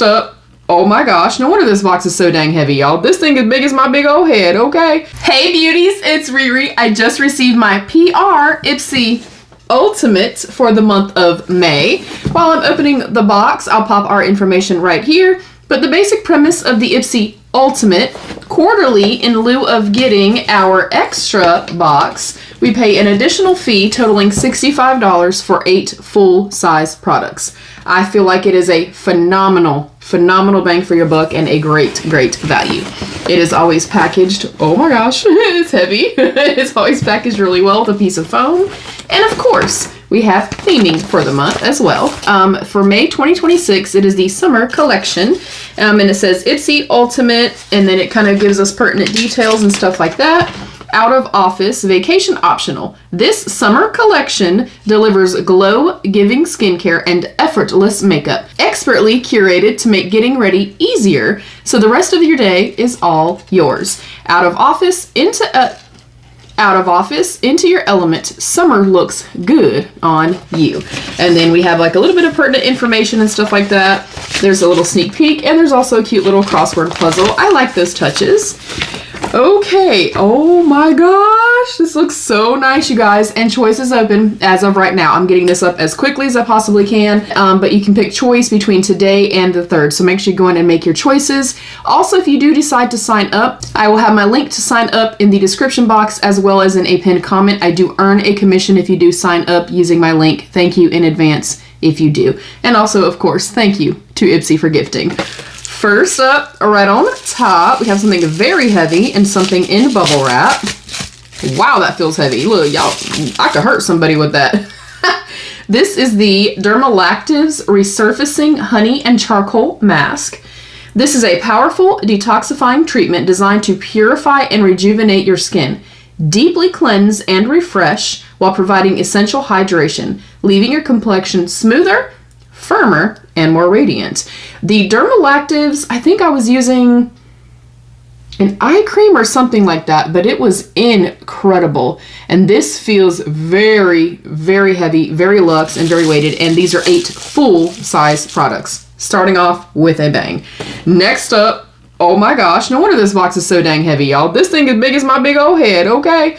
Up. Oh my gosh, no wonder this box is so dang heavy, y'all. This thing is big as my big old head, okay? Hey beauties, it's Riri. I just received my PR Ipsy Ultimate for the month of May. While I'm opening the box, I'll pop our information right here. But the basic premise of the Ipsy Ultimate, quarterly, in lieu of getting our extra box, we pay an additional fee totaling $65 for 8 full-size products. I feel like it is a phenomenal bang for your buck and a great value. It is always packaged, oh my gosh, it's heavy. It's always packaged really well with a piece of foam. And of course, we have theming for the month as well. For May 2026, it is the summer collection. And it says Ipsy Ultimate, and then it kind of gives us pertinent details and stuff like that. Out of office, vacation optional. This summer collection delivers glow-giving skincare and effortless makeup, expertly curated to make getting ready easier, so the rest of your day is all yours. Out of office into your element, summer looks good on you. And then we have like a little bit of pertinent information and stuff like that. There's a little sneak peek, and there's also a cute little crossword puzzle. I like those touches. Okay, oh my gosh, this looks so nice, you guys, and choice is open as of right now. I'm getting this up as quickly as I possibly can, but you can pick choice between today and the 3rd, so make sure you go in and make your choices. Also, if you do decide to sign up, I will have my link to sign up in the description box as well as in a pinned comment. I do earn a commission if you do sign up using my link. Thank you in advance if you do. And also, of course, thank you to Ipsy for gifting. First up, right on top, we have something very heavy and something in bubble wrap. Wow, that feels heavy. Look, y'all, I could hurt somebody with that. This is the Dermalactives Resurfacing Honey and Charcoal Mask. This is a powerful detoxifying treatment designed to purify and rejuvenate your skin. Deeply cleanse and refresh while providing essential hydration, leaving your complexion smoother, firmer, and more radiant. The Dermalactives, I think I was using an eye cream or something like that, but it was incredible. And this feels very heavy, very luxe, and very weighted. And these are 8 full-size products, starting off with a bang. Next up, oh my gosh, no wonder this box is so dang heavy, y'all. This thing is big as my big old head, okay?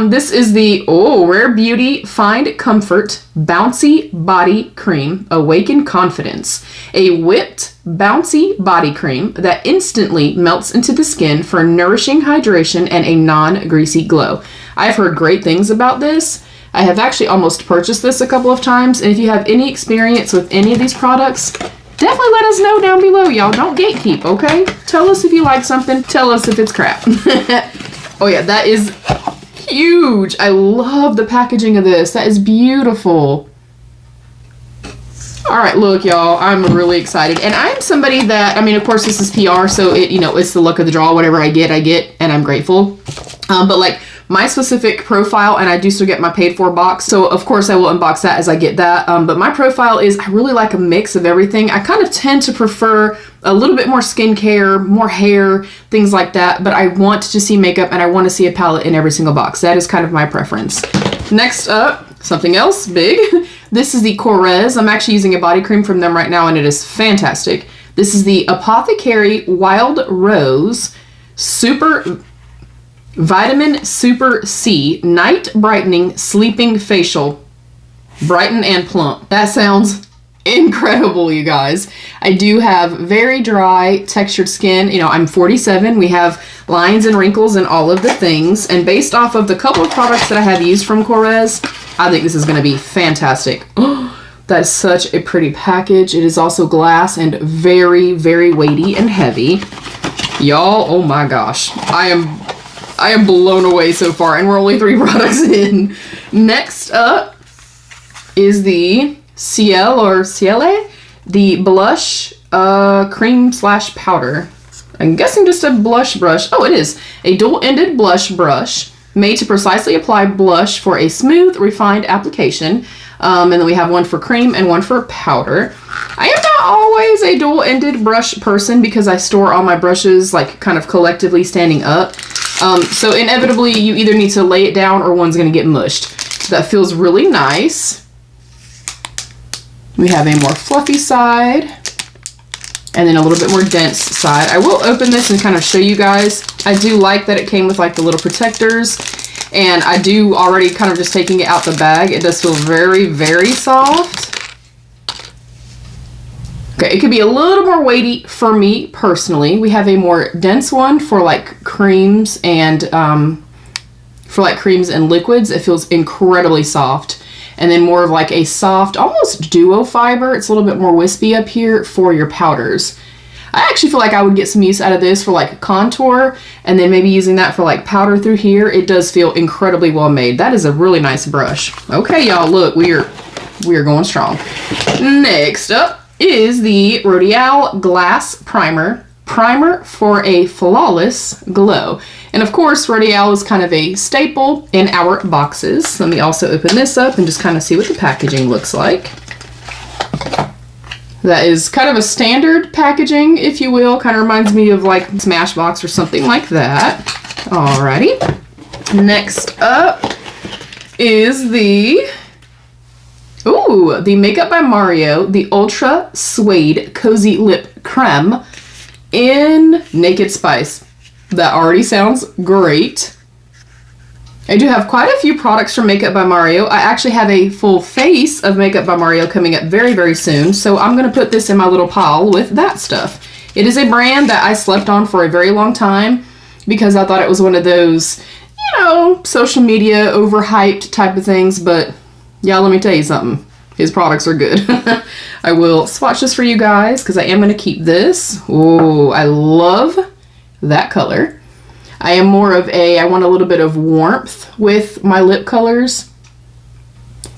This is the Rare Beauty Find Comfort Bouncy Body Cream Awaken Confidence. A whipped, bouncy body cream that instantly melts into the skin for nourishing hydration and a non-greasy glow. I've heard great things about this. I have actually almost purchased this a couple of times, and if you have any experience with any of these products, definitely let us know down below, y'all. Don't gatekeep, okay? Tell us if you like something. Tell us if it's crap. Oh yeah, that is huge. I love the packaging of this. That is beautiful. All right, look, y'all, I'm really excited. And I'm somebody that, I mean, of course, this is PR, so it, you know, it's the luck of the draw. Whatever I get, and I'm grateful. But like, my specific profile, and I do still get my paid for box, so of course I will unbox that as I get that, but my profile is, I really like a mix of everything. I kind of tend to prefer a little bit more skincare, more hair, things like that, but I want to see makeup and I want to see a palette in every single box. That is kind of my preference. Next up, something else big. This is the Korres. I'm actually using a body cream from them right now, and it is fantastic. This is the Apothecary Wild Rose Vitamin Super C Night Brightening Sleeping Facial. Brighten and plump. That sounds incredible, you guys. I do have very dry, textured skin. You know, I'm 47. We have lines and wrinkles and all of the things. And based off of the couple of products that I have used from Korres, I think this is going to be fantastic. That is such a pretty package. It is also glass and very weighty and heavy. Y'all, oh my gosh. I am blown away so far, and we're only 3 products in. Next up is the Ciele, the blush cream / powder. I'm guessing just a blush brush. Oh, it is a dual-ended blush brush made to precisely apply blush for a smooth, refined application. And then we have one for cream and one for powder. I am not always a dual-ended brush person because I store all my brushes like kind of collectively standing up. So inevitably you either need to lay it down or one's going to get mushed. So that feels really nice. We have a more fluffy side. and then a little bit more dense side. I will open this and kind of show you guys. I do like that it came with like the little protectors, and I do already kind of just taking it out the bag. It does feel very, very soft. Okay, it could be a little more weighty for me personally. We have a more dense one for like creams and liquids. It feels incredibly soft. And then more of like a soft, almost duo fiber. It's a little bit more wispy up here for your powders. I actually feel like I would get some use out of this for like contour, and then maybe using that for like powder through here. It does feel incredibly well made. That is a really nice brush. Okay, y'all, look, we are going strong. Next up is the L'Oreal Glass Primer for a flawless glow. And of course, L'Oreal is kind of a staple in our boxes. Let me also open this up and just kind of see what the packaging looks like. That is kind of a standard packaging, if you will. Kind of reminds me of like Smashbox or something like that. Alrighty. Next up is the Makeup by Mario, the Ultra Suede Cozy Lip Creme in Naked Spice. That already sounds great. I do have quite a few products from Makeup by Mario. I actually have a full face of Makeup by Mario coming up very, very soon, so I'm going to put this in my little pile with that stuff. It is a brand that I slept on for a very long time because I thought it was one of those, you know, social media overhyped type of things, but yeah, let me tell you something. His products are good. I will swatch this for you guys because I am going to keep this. Oh, I love that color. I am more of I want a little bit of warmth with my lip colors.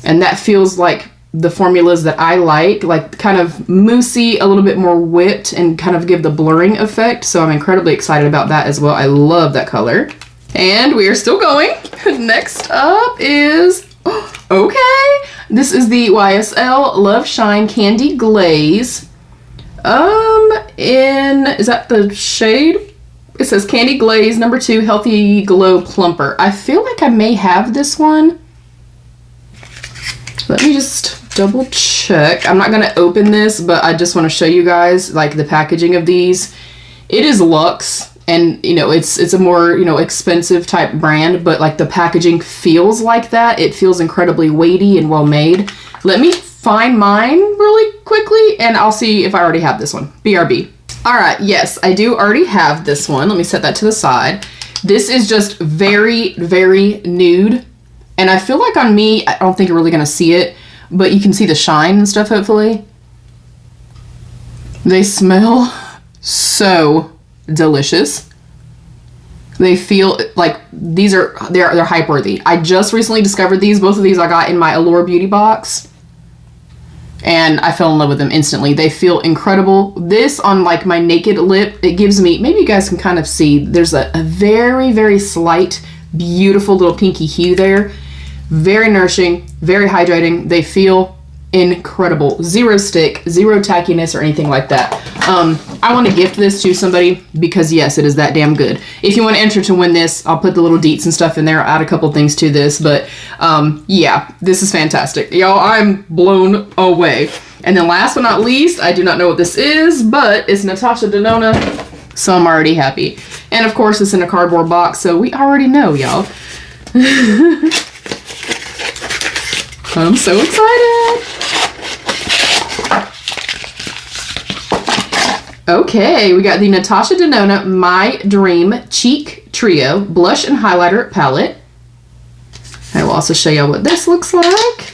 And that feels like the formulas that I like kind of moussey, a little bit more whipped, and kind of give the blurring effect. So I'm incredibly excited about that as well. I love that color. And we are still going. Next up is, okay, this is the YSL Love Shine Candy Glaze. Is that the shade? It says Candy Glaze number 2 Healthy Glow Plumper. I feel like I may have this one. Let me just double check. I'm not going to open this, but I just want to show you guys like the packaging of these. It is Luxe, and you know, it's a more, you know, expensive type brand, but like the packaging feels like that. It feels incredibly weighty and well made. Let me find mine really quickly and I'll see if I already have this one. BRB. All right, yes, I do already have this one. Let me set that to the side. This is just very, very nude. And I feel like on me, I don't think you're really gonna see it, but you can see the shine and stuff, hopefully. They smell so delicious. They feel like they're hype worthy. I just recently discovered these. Both of these I got in my Allure Beauty box. And I fell in love with them instantly. They feel incredible. This on like my naked lip, it gives me, maybe you guys can kind of see, there's a very, very slight, beautiful little pinky hue there. Very nourishing, very hydrating. They feel incredible. Zero stick, zero tackiness or anything like that. I want to gift this to somebody because yes, it is that damn good. If you want to enter to win this, I'll put the little deets and stuff in there. I'll add a couple things to this, but yeah, this is fantastic. Y'all, I'm blown away. And then last but not least, I do not know what this is, but it's Natasha Denona, so I'm already happy. And of course, it's in a cardboard box, so we already know, y'all. I'm so excited. Okay, we got the Natasha Denona My Dream Cheek Trio Blush and Highlighter Palette. I will also show y'all what this looks like.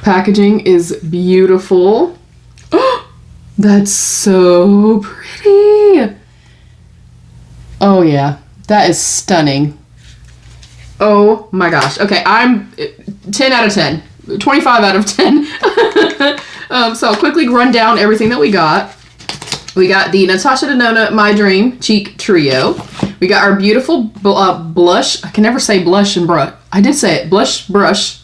Packaging is beautiful. Oh, that's so pretty. Oh yeah, that is stunning. Oh my gosh. Okay, I'm 10 out of 10. 25 out of 10. So I'll quickly run down everything that we got. We got the Natasha Denona My Dream Cheek Trio. We got our beautiful blush. I can never say blush and brush. I did say it. Blush brush.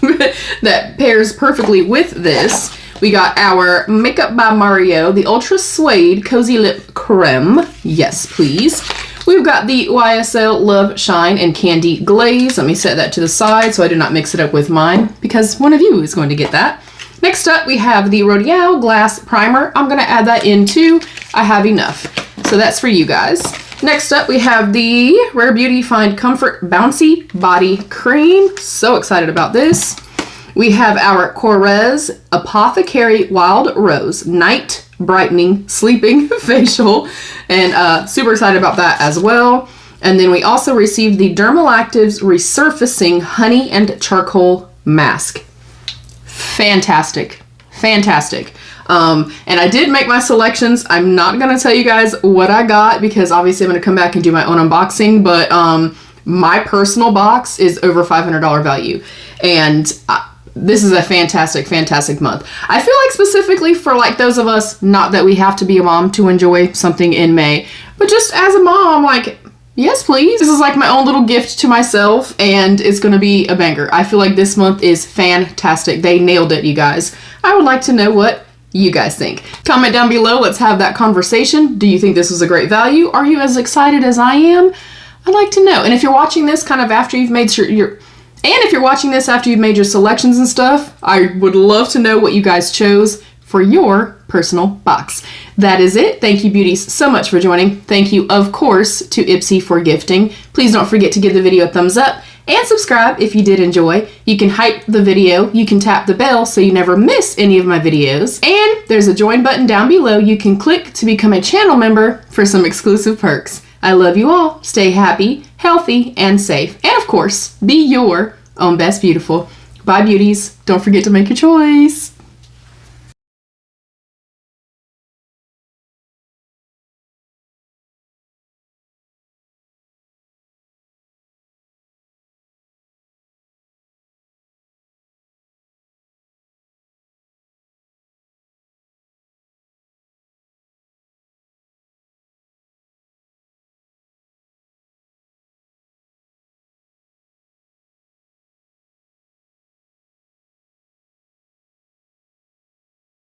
That pairs perfectly with this. We got our Makeup by Mario, the Ultra Suede Cozy Lip Creme. Yes, please. We've got the YSL Love Shine and Candy Glaze. Let me set that to the side so I do not mix it up with mine because one of you is going to get that. Next up, we have the L'Oreal Glass Primer. I'm going to add that in too. I have enough. So that's for you guys. Next up, we have the Rare Beauty Find Comfort Bouncy Body Cream. So excited about this. We have our Korres Apothecary Wild Rose Night Brightening Sleeping Facial. And super excited about that as well. And then we also received the Dermalactives Resurfacing Honey and Charcoal Mask. Fantastic. Fantastic. And I did make my selections. I'm not going to tell you guys what I got because obviously I'm going to come back and do my own unboxing, but my personal box is over $500 value. And this is a fantastic, fantastic month. I feel like specifically for like those of us, not that we have to be a mom to enjoy something in May, but just as a mom, like, yes, please. This is like my own little gift to myself, and it's going to be a banger. I feel like this month is fantastic. They nailed it, you guys. I would like to know what you guys think. Comment down below. Let's have that conversation. Do you think this was a great value? Are you as excited as I am? I'd like to know. And if you're watching this kind of after you've made if you're watching this after you've made your selections and stuff, I would love to know what you guys chose for your personal box. That is it. Thank you, beauties, so much for joining. Thank you, of course, to Ipsy for gifting. Please don't forget to give the video a thumbs up and subscribe if you did enjoy. You can hype the video. You can tap the bell so you never miss any of my videos. And there's a join button down below you can click to become a channel member for some exclusive perks. I love you all. Stay happy, healthy, and safe. And of course, be your own best beautiful. Bye, beauties. Don't forget to make your choice.